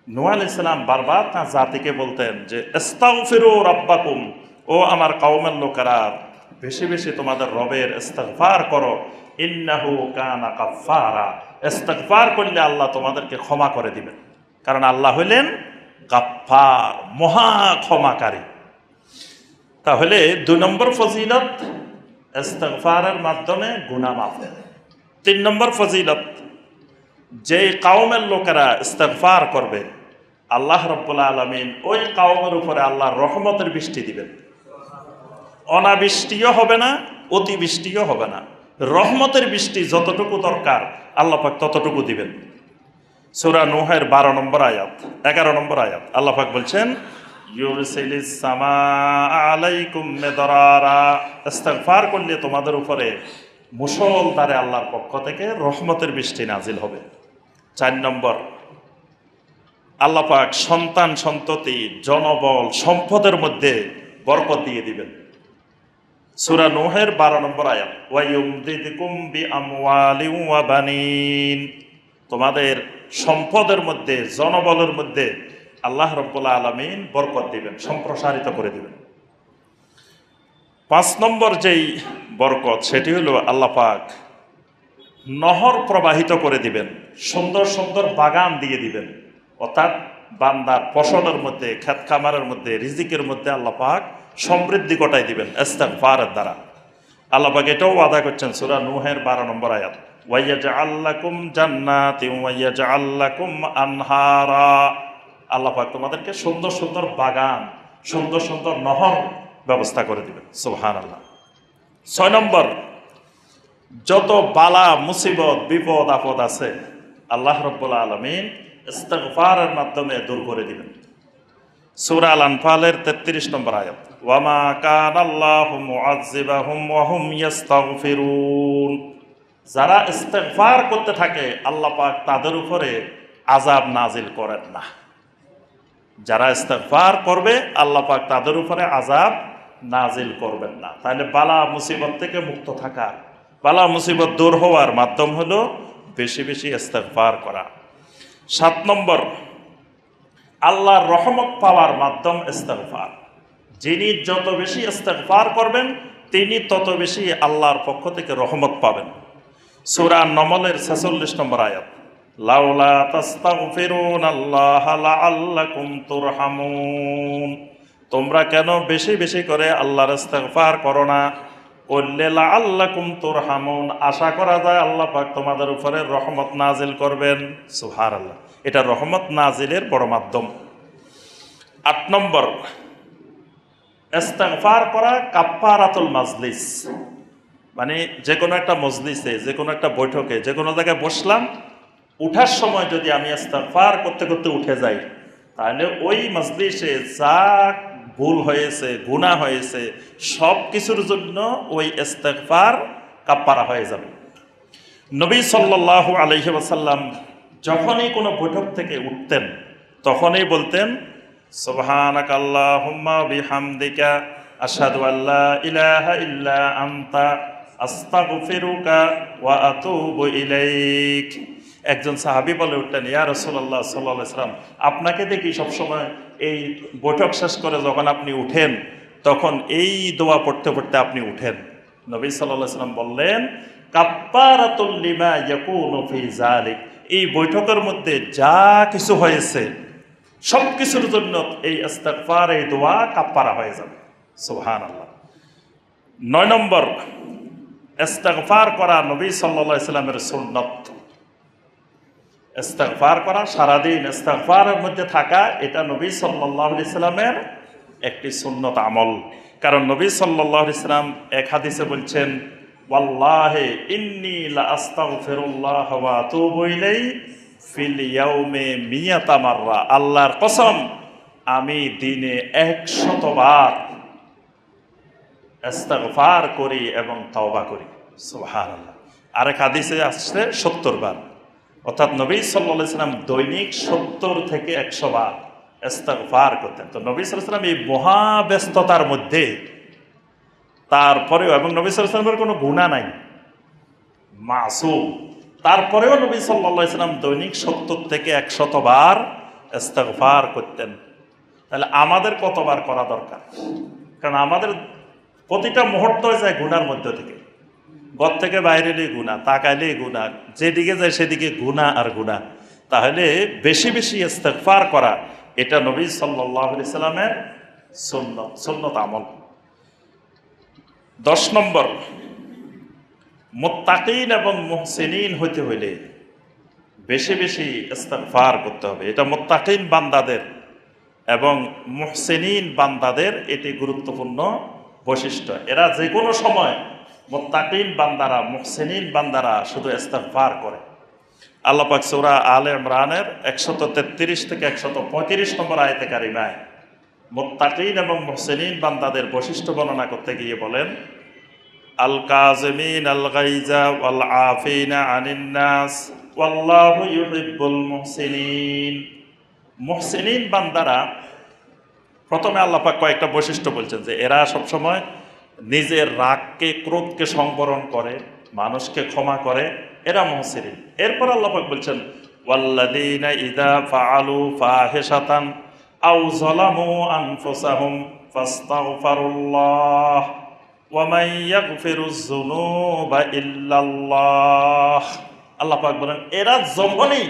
নূহ আলাইহিস সালাম বারবার তার জাতিকে বলতেন যে ইস্তাগফিরু রাব্বাকুম, ও আমার কওমের লোকেরা, বেশি বেশি তোমাদের রবের ইস্তিগফার করো। ইন্নাহু কানা গাফফারা, ইস্তিগফার করলে আল্লাহ তোমাদেরকে ক্ষমা করে দিবেন। কারণ আল্লাহ হইলেন গাফফার, মহা ক্ষমাকারী। তাহলে 2 নম্বর ফজিলত ইস্তিগফারের মাধ্যমে গুনাহ মাফ। 3 নম্বর ফজিলত, যে কওমের লোকেরা ইস্তিগফার করবে আল্লাহ রাব্বুল আলামিন ওই কওমের উপরে আল্লাহর রহমতের বৃষ্টি দিবেন। অনাবৃষ্টিও হবে না, অতিবৃষ্টিও হবে না, রহমতের বৃষ্টি যতটুকু দরকার আল্লাহ পাক ততটুকু দিবেন। সূরা নূহের 12 নম্বর আয়াত, 11 নম্বর আয়াত আল্লাহ পাক বলছেন, ইউরসিলিস সামাআ আলাইকুম মিদরারা, ইস্তিগফার করলে তোমাদের উপরে মুষলধারে আল্লাহর পক্ষ থেকে রহমতের বৃষ্টি নাজিল হবে। 4 নম্বর, আল্লাহ পাক সন্তান সন্ততি জনবল সম্পদের মধ্যে বরকত দিয়ে দিবেন। সূরা নূহের 12 নম্বর আয়াত, ওয়া ইউমদিদকুম বিআমওয়ালিন ওয়া বানিন, তোমাদের সম্পদের মধ্যে জনবলের মধ্যে আল্লাহ রাব্বুল আলামিন বরকত দিবেন, সম্প্রসারিত করে দিবেন। 5 নম্বর যেই বরকত, সেটি হলো আল্লাহ পাক নহর প্রবাহিত করে দিবেন, সুন্দর সুন্দর বাগান দিয়ে দিবেন। অর্থাৎ বান্দার ফসলের মধ্যে, ক্ষেত খামারের মধ্যে, রিজিকের মধ্যে আল্লাহ পাক সমৃদ্ধি ঘটাই দিবেন ইস্তিগফারের দ্বারা। আল্লাহ পাক এটাও ওয়াদা করছেন সূরা নূহের 12 নম্বর আয়াত, ওয়া ইয়াজআল লাকুম জান্নাতিন ওয়া ইয়াজআল লাকুম আনহারা, আল্লাহ পাক তোমাদেরকে সুন্দর সুন্দর বাগান, সুন্দর সুন্দর নহর ব্যবস্থা করে দিবেন। সুবহানাল্লাহ। 6 নম্বর, যত বালা মুসিবত বিপদ আপদ আছে আল্লাহ রাব্বুল আলামিন ইস্তিগফারের মাধ্যমে দূর করে দিবেন। সূরা আল আনফালের 33 নম্বর আয়াত, ওয়া মা কানাল্লাহু মুআযযিবাহুম ওয়া হুম ইস্তাগফিরুন, যারা ইস্তিগফার করতে থাকে আল্লাহ পাক তাদের উপরে আযাব নাজিল করেন না। যারা ইস্তিগফার করবে আল্লাহ পাক তাদের উপরে আযাব নাজিল করবেন না। তাহলে বালা মুসিবত থেকে মুক্ত থাকা, বালা মুসিবত দূর হওয়ার মাধ্যম হলো বেশি বেশি ইস্তিগফার করা। 7 নম্বর, আল্লাহর রহমত পাওয়ার মাধ্যম ইস্তিগফার। যিনি যত বেশি ইস্তিগফার করবেন তিনি তত বেশি আল্লাহর পক্ষ থেকে রহমত পাবেন। সূরা নমলের 46 নম্বর আয়াত, লাউলা তাস্তাগফিরুনাল্লাহ লাআল্লাকুম তুরহামুন, তোমরা কেন বেশি বেশি করে আল্লাহর ইস্তিগফার করো না? করলে লাআল্লাকুম তুরহামুন, আশা করা যায় আল্লাহ পাক তোমাদের উপরে রহমত নাজিল করবেন। সুবহানাল্লাহ। এটা রহমত নাজিলের বড় মাধ্যম। 8 নম্বর, ইস্তিগফার করা কাফফারাতুল মাজলিস, মানে যে কোনো একটা মজলিসে, যে কোনো একটা বৈঠকে, যে কোনো জায়গায় বসলাম, উঠার সময় যদি আমি ইস্তিগফার করতে করতে উঠে যাই তাহলে ওই মজলিসে যা ভুল হয়েছে, গুনাহ হয়েছে, সব কিছুর জন্য ওই ইস্তিগফার কাফফারা হয়ে যাবে। নবী সাল্লাল্লাহু আলাইহি ওয়াসাল্লাম যখনই কোনো বৈঠক থেকে উঠতেন তখনই বলতেন, সুবহানাকাল্লাহুম্মা বিহামদিকা আশহাদু আল্লা ইলাহা ইল্লা আনতা আস্তাগফিরুকা ওয়া আতুবু ইলাইক। একজন সাহাবী বলে উঠলেন, ইয়া রাসূলুল্লাহ সাল্লাল্লাহু আলাইহি ওয়াসাল্লাম, আপনাকে দেখি সবসময় এই বৈঠক শেষ করে যখন আপনি উঠেন তখন এই দোয়া পড়তে পড়তে আপনি উঠেন। নবী সাল্লাল্লাহু আলাইহি ওয়াসাল্লাম বললেন, কাফফারাতুল লিমা ইয়াকুনু ফি যালিক, এই বৈঠকের মধ্যে যা কিছু হয়েছে সব কিছুর জন্য এই ইস্তিগফার, এই দোয়া কাফফারা হয়ে যাবে। সুবহানাল্লাহ। 9 নম্বর, ইস্তিগফার করা নবী সাল্লাল্লাহু আলাইহি ওয়াসাল্লামের সুন্নাত। ইস্তিগফার করা, সারাদিন ইস্তিগফারের মধ্যে থাকা, এটা নবী সাল্লাল্লাহু আলাইহি ওয়াসাল্লামের একটি সুন্নত আমল। কারণ নবী সাল্লাল্লাহু আলাইহি ওয়াসাল্লাম এক হাদিসে বলছেন, ওয়াল্লাহি ইন্নী লা আস্তাগফিরুল্লাহ ওয়া আতুবু ইলাইহি ফিল ইয়াউমি মিয়াতা মাররা, আল্লাহর কসম আমি দিনে 100 বার ইস্তিগফার করি এবং তওবা করি। সুবহানাল্লাহ। আরেক হাদিসে আসছে 70 বার, অর্থাৎ নবী সাল্লাল্লাহু আলাইহি ওয়াসাল্লাম দৈনিক 70 থেকে 100 বার ইস্তিগফার করতেন। তো নবী সাল্লাল্লাহু আলাইহি ওয়াসাল্লাম এই মহাব্যস্ততার মধ্যে তারপরেও, এবং নবী সাল্লাল্লাহু আলাইহি ওয়াসাল্লামের কোনো গুনাহ নাই, মাসুম, তারপরেও নবী সাল্লাল্লাহু আলাইহি ওয়াসাল্লাম দৈনিক 70 থেকে 100 বার ইস্তিগফার করতেন। তাহলে আমাদের কতবার করা দরকার? কারণ আমাদের প্রতিটা মুহূর্ত যায় গুনার মধ্য থেকে। ঘর থেকে বাইরে এলে গুনাহ, তাকাইলেই গুনাহ, যেদিকে যায় সেদিকে গুনাহ আর গুনাহ। তাহলে বেশি বেশি ইস্তিগফার করা, এটা নবী সাল্লাল্লাহু আলাইহি ওয়াসাল্লামের সুন্নত আমল। 10 নম্বর, মুত্তাকিন এবং মুহসিনিন হইতে হইলে বেশি বেশি ইস্তিগফার করতে হবে। এটা মুত্তাকিন বান্দাদের এবং মুহসিনিন বান্দাদের এটি গুরুত্বপূর্ণ বৈশিষ্ট্য। এরা যে কোনো সময়, মুত্তাকিন বান্দারা, মুহসিনিন বান্দারা শুধু ইস্তিগফার করে। আল্লাহ পাক সূরা আলে ইমরানের 133 থেকে 135 নম্বর আয়াতে কারিমায় মুত্তাকিন এবং মুহসিনিন বান্দাদের বৈশিষ্ট্য বর্ণনা করতে গিয়ে বলেন, আল কাযিমিন আল গাইজা ওয়াল আফিনা আনিন নাস ওয়াল্লাহু ইউহিব্বুল মুহসিনিন। মুহসিনিন বান্দারা, প্রথমে আল্লাহ পাক কয়েকটা বৈশিষ্ট্য বলছেন যে এরা সবসময় নিজের রাগকে, ক্রোধকে সংবরণ করে, মানুষকে ক্ষমা করে, এরা মুহসিনিন। এরপর আল্লাহ পাক বলছেন, ওয়াল্লাযীনা ইযা ফাআলু ফাহিশাতান আও যালামু আনফুসাহুম ফাস্তাগফিরুল্লাহ ওয়া মান ইয়াগফিরুয যুনুবা ইল্লাল্লাহ। আল্লাহ পাক বলেন, এরা যখনই,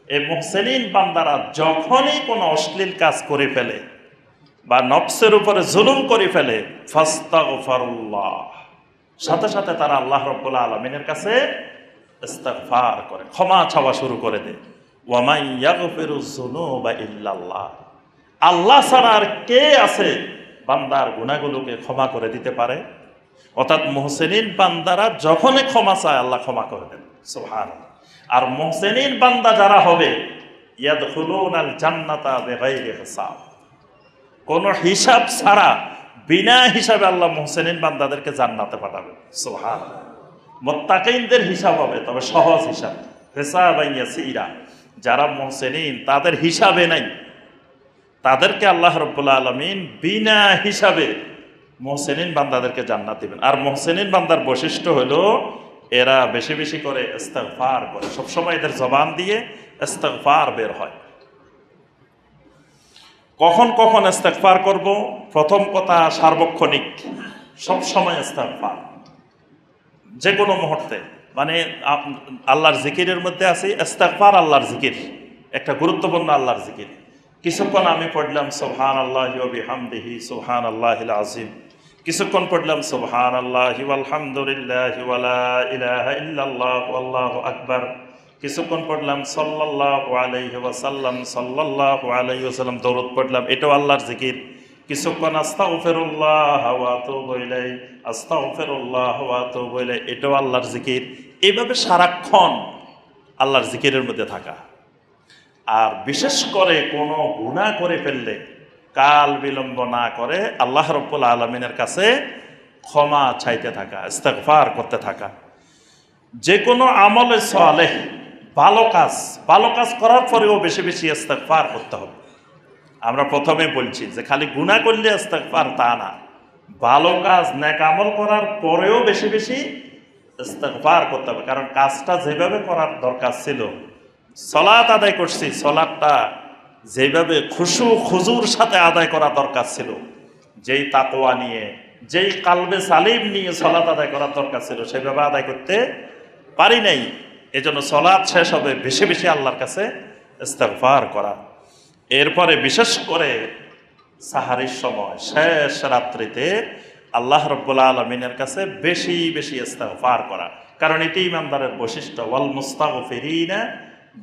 এই মুহসিনিন বান্দারা যখনই কোনো অশ্লীল কাজ করে ফেলে বা নফসের উপরে জুলুম করে ফেলে, ফাস্তাগফিরুল্লাহ, সাথে সাথে তারা আল্লাহ রাব্বুল আলামিনের কাছে ইস্তিগফার করে, ক্ষমা চাওয়া শুরু করে দেয়। ওয়া মান ইয়াগফিরুয যুনুবা ইল্লাল্লাহ, আল্লাহ ছাড়া আর কে আছে বান্দার গুনাহগুলোকে ক্ষমা করে দিতে পারে? অর্থাৎ মুহসিনিন বান্দারা যখনই ক্ষমা চায় আল্লাহ ক্ষমা করে দেন। সুবহানাল্লাহ। আর মুহসিনিন বান্দা যারা হবে, ইয়াদখুলুনাল জান্নাতা বিগাইরি হিসাব, কোনো হিসাব ছাড়া, বিনা হিসাবে আল্লাহ মুহসিনিন বান্দাদেরকে জান্নাতে পাঠাবে। সুবহানাল্লাহ। মুত্তাকিনদের হিসাব হবে, তবে সহজ হিসাব, হিসাবান ইয়াসীরা। যারা মুহসিনিন, তাদের হিসাবে নাই, তাদেরকে আল্লাহ রাব্বুল আলামিন বিনা হিসাবে মুহসিনিন বান্দাদেরকে জান্নাত দিবেন। আর মুহসিনিন বান্দার বৈশিষ্ট্য হলো এরা বেশি বেশি করে ইস্তিগফার করে, সবসময় এদের জবান দিয়ে ইস্তিগফার বের হয়। কখন কখন ইস্তিগফার করব? প্রথম কথা, সার্বক্ষণিক, সবসময় ইস্তিগফার, যে কোনো মুহূর্তে। মানে আল্লাহর জিকিরের মধ্যে আছে ইস্তিগফার, আল্লাহর জিকির একটা গুরুত্বপূর্ণ আল্লাহর জিকির। কিছুক্ষণ আমি পড়লাম সুবহানাল্লাহি ওয়া বিহামদিহি সুবহানাল্লাহিল আযীম, কিছুক্ষণ পড়লাম সুবহানাল্লাহি ওয়াল হামদুলিল্লাহি ওয়া লা ইলাহা ইল্লাল্লাহ আল্লাহু আকবার, কিছুক্ষণ পড়লাম সাল্লাল্লাহু আলাইহি ওয়াসাল্লাম, সাল্লাল্লাহু আলাইহি ওয়াসাল্লাম দরুদ পড়লাম, এটাও আল্লাহর জিকির। কিছুক্ষণ আস্তাগফিরুল্লাহ ওয়া আতুবু ইলাইহি, আস্তাগফিরুল্লাহ ওয়া আতুবু ইলাইহি, এটাও আল্লাহর জিকির। এইভাবে সারাক্ষণ আল্লাহর জিকিরের মধ্যে থাকা। আর বিশেষ করে কোনো গুনাহ করে ফেললে কাল বিলম্ব না করে আল্লাহ রাব্বুল আলামিনের কাছে ক্ষমা চাইতে থাকা, ইস্তিগফার করতে থাকা। যে কোনো আমলে সালেহ, ভালো কাজ করার পরেও বেশি বেশি ইস্তিগফার করতে হবে। আমরা প্রথমে বলছি যে খালি গুনাহ করলে ইস্তিগফার তা না, ভালো কাজ, নেক আমল করার পরেও বেশি বেশি ইস্তিগফার করতে হবে। কারণ কাজটা যেভাবে করার দরকার ছিল, সালাত আদায় করছি, সালাতটা যেভাবে খুশু খুজুর সাথে আদায় করা দরকার ছিল, যেই তাকওয়া নিয়ে, যেই কালবে সালিম নিয়ে সালাত আদায় করার দরকার ছিল সেভাবে আদায় করতে পারি নাই। এজন্য সালাত শেষ হবে বেশি বেশি আল্লাহর কাছে ইস্তিগফার করা। এরপরে বিশেষ করে সাহারির সময় শেষ রাত্রিতে আল্লাহ রাব্বুল আলামিনের কাছে বেশি বেশি ইস্তিগফার করা, কারণ এটি ইমানদারের বৈশিষ্ট্য। ওয়াল মুস্তাগফিরিনা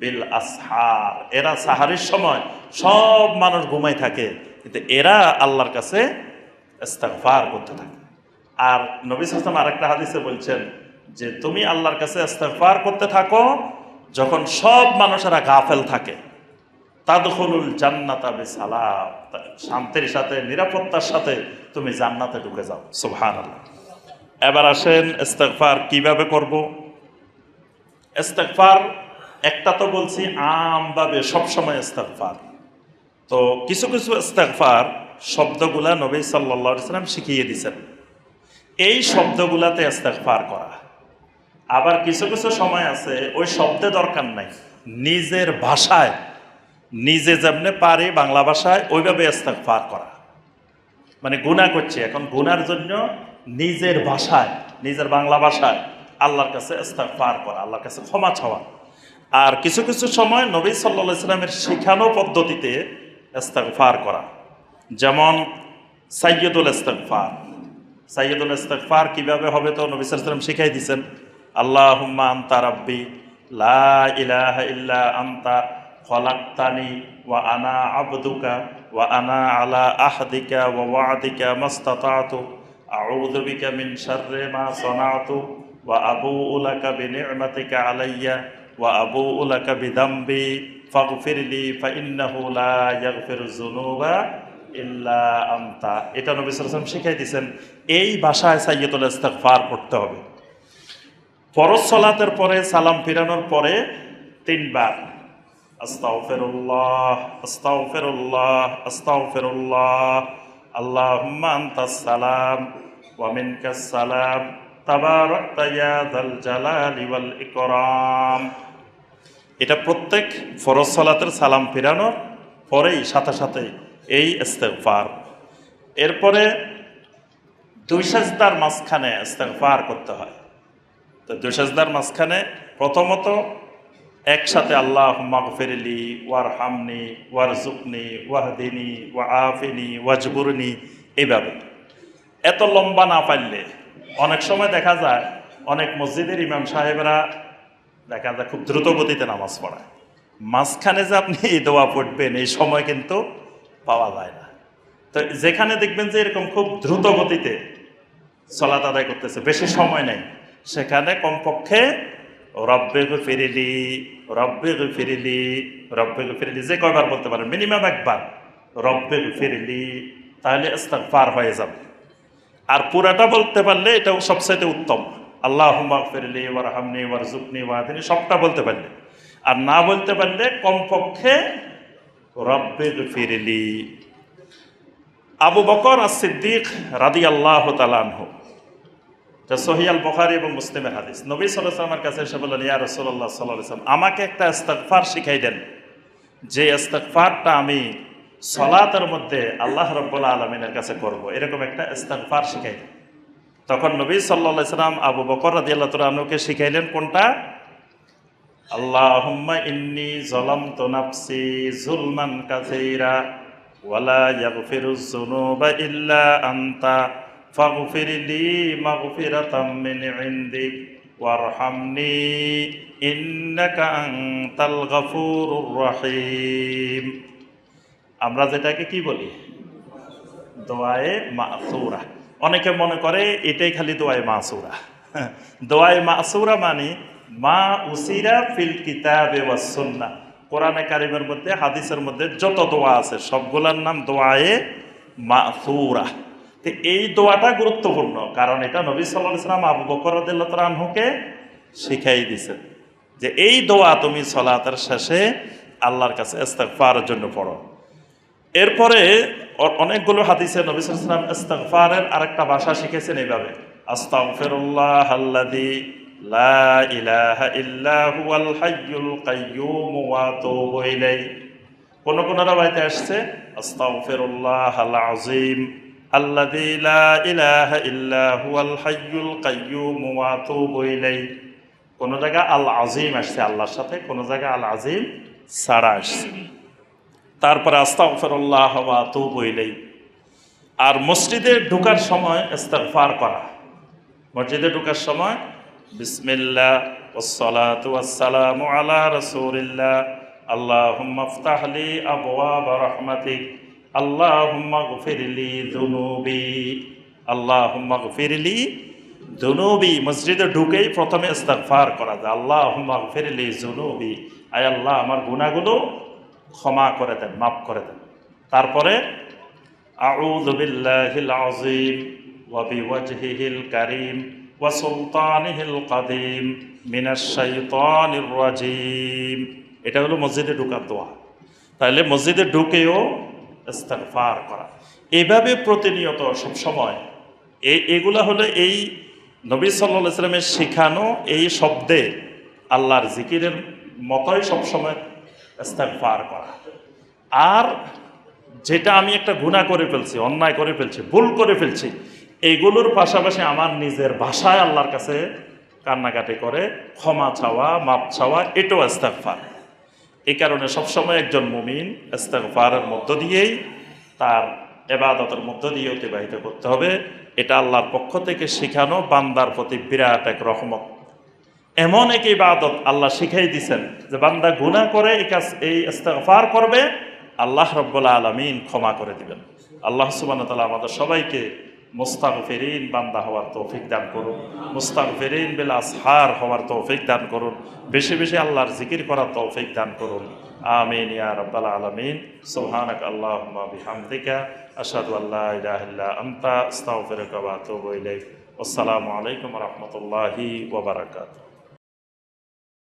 বিল আসহার, এরা সাহারির সময় সব মানুষ ঘুমায় থাকে, কিন্তু এরা আল্লাহর কাছে ইস্তিগফার করতে থাকে। আর নবী সাল্লাল্লাহু আলাইহি ওয়াসাল্লাম আরেকটা হাদিসে বলছেন যে তুমি আল্লাহর কাছে ইস্তিগফার করতে থাকো যখন সব মানুষেরা গাফেল থাকে। তাদখুলুল জান্নাতা বিসালাম, শান্তির সাথে নিরাপত্তার সাথে তুমি জান্নাতে ঢুকে যাও। সুবহানাল্লাহ। এবার আসেন ইস্তিগফার কিভাবে করব। ইস্তিগফার একটা তো বলছি আমভাবে সবসময় ইস্তিগফার, তো কিছু কিছু ইস্তিগফার শব্দগুলা নবী সাল্লাল্লাহু আলাইহি ওয়াসাল্লাম শিখিয়ে দিয়েছেন, এই শব্দগুলাতে ইস্তিগফার করা। আবার কিছু কিছু সময় আছে ওই শব্দে দরকার নাই, নিজের ভাষায় নিজে যেমনে পারে বাংলা ভাষায় ওইভাবে ইস্তিগফার করা। মানে গুনাহ করছে, এখন গুনার জন্য নিজের ভাষায়, নিজের বাংলা ভাষায় আল্লাহর কাছে ইস্তিগফার করা, আল্লাহর কাছে ক্ষমা চাওয়া। আর কিছু কিছু সময় নবী সাল্লাল্লাহু আলাইহি ওয়াসাল্লামের শেখানো পদ্ধতিতে ইস্তিগফার করা, যেমন সাইয়্যিদুল ইস্তিগফার। সাইয়্যিদুল ইস্তিগফার কিভাবে হবে তো নবী সাল্লাল্লাহু আলাইহি ওয়াসাল্লাম শিখাই দিয়েছেন। আল্লাহুম্মা আনতা রাব্বি লা ইলাহা ইল্লা আনতা খলাকতানি ওয়া আনা আবদুকা ওয়া আনা আলা আহদিকা ওয়া ওয়া'দিকা মাস্তাতাতু আউযু বিকা মিন শাররি মা সানাতু ওয়া আবুউ লাকা বিনি'মাতিকা আলাইয়া ওয়া আবুউ লাকা বিযামবি ফাগফিরলি ফাইন্নাহু লা ইয়াগফিরুয যুনুবা ইল্লা আনতা। এটা নবী সাল্লাল্লাহু আলাইহি ওয়াসাল্লাম শিখাই দিয়েছেন। এই ভাষায় সাইয়্যিদুল ইস্তিগফার পড়তে হবে। ফরজ সালাতের পরে সালাম ফিরানোর পরে 3 বার আস্তাগফিরুল্লাহ আস্তাগফিরুল্লাহ আস্তাগফিরুল্লাহ আল্লাহুম্মা আনতাস সালাম ওয়া মিনকাস সালাম তাবারাকতা ইয়া যাল জালালি ওয়াল ইকরাম। এটা প্রত্যেক ফরজ সালাতের সালাম ফিরানোর পরেই সাথে সাথে এই ইস্তিগফার। এরপরে 2 সাজদার মাঝখানে ইস্তিগফার করতে হয়। তো 2 সাজদার মাঝখানে প্রথমত একসাথে আল্লাহুম্মা গফিরলি ওয়ারহামনি ওয়ারজুকনি ওয়াহদিনি ওয়াআফিনি ওয়াজবুরনি, এইভাবে। এত লম্বা না পারলে অনেক সময় দেখা যায় অনেক মসজিদের ইমাম সাহেবরা দেখা যায় খুব দ্রুত গতিতে নামাজ পড়ায়, মাঝখানে যে আপনি এই দোয়া পড়বেন এই সময় কিন্তু পাওয়া যায় না। তো যেখানে দেখবেন যে এরকম খুব দ্রুত গতিতে সালাত আদায় করতেছে, বেশি সময় নেই, সেখানে কমপক্ষে রব্বে গফিরলি রব্বে গফিরলি রব্বে গফিরলি যে কয়বার বলতে পারেন, মিনিমাম একবার রব্বে গফিরলি, তাহলে ইস্তিগফার হয়ে যাবে। আর পুরাটা বলতে পারলে এটাও সবচাইতে উত্তম। আল্লাহুম্মা গফিরলি ওয়ারহামনি ওয়ারজুকনি ওয়াহদিনি সবটা বলতে পারলে, আর না বলতে পারলে কমপক্ষে রব্বে গফিরলি। আবু বকর as-সিদ্দিক রাদিয়াল্লাহু তাআলা আনহু, এটা সহিহ আল বুখারী এবং মুসলিমের হাদিস, নবী সাল্লাল্লাহু আলাইহি ওয়াসাল্লামের কাছে এসে বললেন, ইয়া রাসূলুল্লাহ সাল্লাল্লাহু আলাইহি ওয়াসাল্লাম, আমাকে একটা ইস্তিগফার শিখাই দেন, যে ইস্তিগফারটা আমি সালাতের মধ্যে আল্লাহ রাব্বুল আলামিনের কাছে করব, এরকম একটা ইস্তিগফার শিখাই দেন। তখন নবী সাল্লাল্লাহু আলাইহি ওয়াসাল্লাম আবু বকর রাদিয়াল্লাহু তাআলা আনহুকে শিখাইলেন কোনটা? আল্লাহুম্মা ইন্নী যালামতু নাফসি যুলমান কাসীরা ওয়ালা ইয়াগফিরুয যুনুবা ইল্লা আনতা ফাগফিরলি মাগফিরাতাম মিন ইনদিক ওয়ারহামনি ইন্নাকা আনতাল গফুরুর রহিম। আমরা যেটাকে কি বলি? দোয়ায়ে মাসুরা। অনেকে মনে করে এটাই খালি দোয়ায়ে মাসুরা। দোয়ায়ে মাসুরা মানে মা উসিরা ফিল কিতাবে ওয়াস সুন্নাহ, কোরআনে কারিমের মধ্যে হাদিসের মধ্যে যত দোয়া আছে সবগুলোর নাম দোয়ায়ে মাসুরা। তো এই দোয়াটা গুরুত্বপূর্ণ, কারণ এটা নবী সাল্লাল্লাহু আলাইহি ওয়াসাল্লাম আবু বকর রাদিয়াল্লাহু তাআলা আনহুকে শিখাই দিয়েছেন যে এই দোয়া তুমি সালাতের শেষে আল্লাহর কাছে ইস্তিগফারের জন্য পড়ো। এরপরে অনেকগুলো হাদিসে নবী সাল্লাল্লাহু আলাইহি ওয়াসাল্লাম ইস্তিগফারের আরেকটা ভাষা শিখেছেন এইভাবে, আস্তাগফিরুল্লাহ আল্লাযী লা ইলাহা ইল্লা হুয়াল হাইয়ুল কাইয়্যুম ওয়া আতুবু ইলাইহি। কোন কোন রাওয়ায়াতে আসছে আস্তাগফিরুল্লাহ আল আযীম আল্লাযী লা ইলাহা ইল্লা হুয়াল হাইয়ুল কাইয়্যুম ওয়া আতুবু ইলাইহি। কোন জায়গায় আল আজিম আসছে আল্লাহর সাথে, কোন জায়গায় আল আজিম ছাড়া আসছে। তারপরে আস্তাগফিরুল্লাহ ওয়া আতুবু ইলাইহি। আর মসজিদে ঢোকার সময় ইস্তিগফার করা। মসজিদে ঢোকার সময় বিসমিল্লাহ ওয়াসসালাতু ওয়াসসালামু আলা রাসূলিল্লাহ আল্লাহুম্মা ইফতাহ লি আবওয়াব রাহমাতিক আল্লাহুম্মা গফিরলি যুনুবি আল্লাহুম্মা গফিরলি যুনুবি। মসজিদে ঢুকেই প্রথমে ইস্তিগফার করা যায়, আল্লাহুম্মা গফিরলি যুনুবি, আয় আল্লাহ আমার গুনাহগুলো ক্ষমা করে দেন, মাফ করে দেন। তারপরে আউযু বিল্লাহিল আযীম ওয়া বিওয়াজহিল কারীম ওয়া সুলতানিহিল কাদীম মিনাশ শাইতানির রাজীম। এটা হলো মসজিদে ঢোকার দোয়া। তাহলে মসজিদে ঢুকেও ইস্তিগফার করা, এইভাবে প্রতিনিয়ত সবসময় এগুলা হলো এই নবী সাল্লাল্লাহু আলাইহি ওয়াসাল্লামের শেখানো এই শব্দে আল্লাহর জিকিরের মতোই সবসময় ইস্তিগফার করা। আর যেটা আমি একটা গুনাহ করে ফেলছি, অন্যায় করে ফেলছি, ভুল করে ফেলছি, এইগুলোর পাশাপাশি আমার নিজের ভাষায় আল্লাহর কাছে কান্নাকাটি করে ক্ষমা চাওয়া, মাপ চাওয়া, এটাও ইস্তিগফার। এই কারণে সবসময় একজন মুমিন ইস্তিগফারের মধ্য দিয়েই তার ইবাদতের মধ্য দিয়ে অতিবাহিত করতে হবে। এটা আল্লাহর পক্ষ থেকে শেখানো বান্দার প্রতি বিরাট এক রহমত। এমন এক ইবাদত আল্লাহ শিখাই দিয়েছেন যে বান্দা গুনাহ করে এই ইস্তিগফার করবে, আল্লাহ রাব্বুল আলামিন ক্ষমা করে দিবেন। আল্লাহ সুবহানাহু ওয়া তাআলা আমাদের সবাইকে মুস্তাগফিরিন বান্দা হওয়ার তৌফিক দান করুন, মুস্তাগফিরিন বিল আসহার হওয়ার তৌফিক দান করুন, বেশি বেশি আল্লাহর জিকির করার তৌফিক দান করুন। আমিন ইয়া রাব্বাল আলামিন। সুবহানাকা আল্লাহুম্মা বিহামদিকা আশহাদু আল্লা ইলাহা ইল্লা আনতা আস্তাগফিরুকা ওয়া আতুবু ইলাইক। আসসালামু আলাইকুম ওয়া রাহমাতুল্লাহি ওয়া বারাকাতুহু।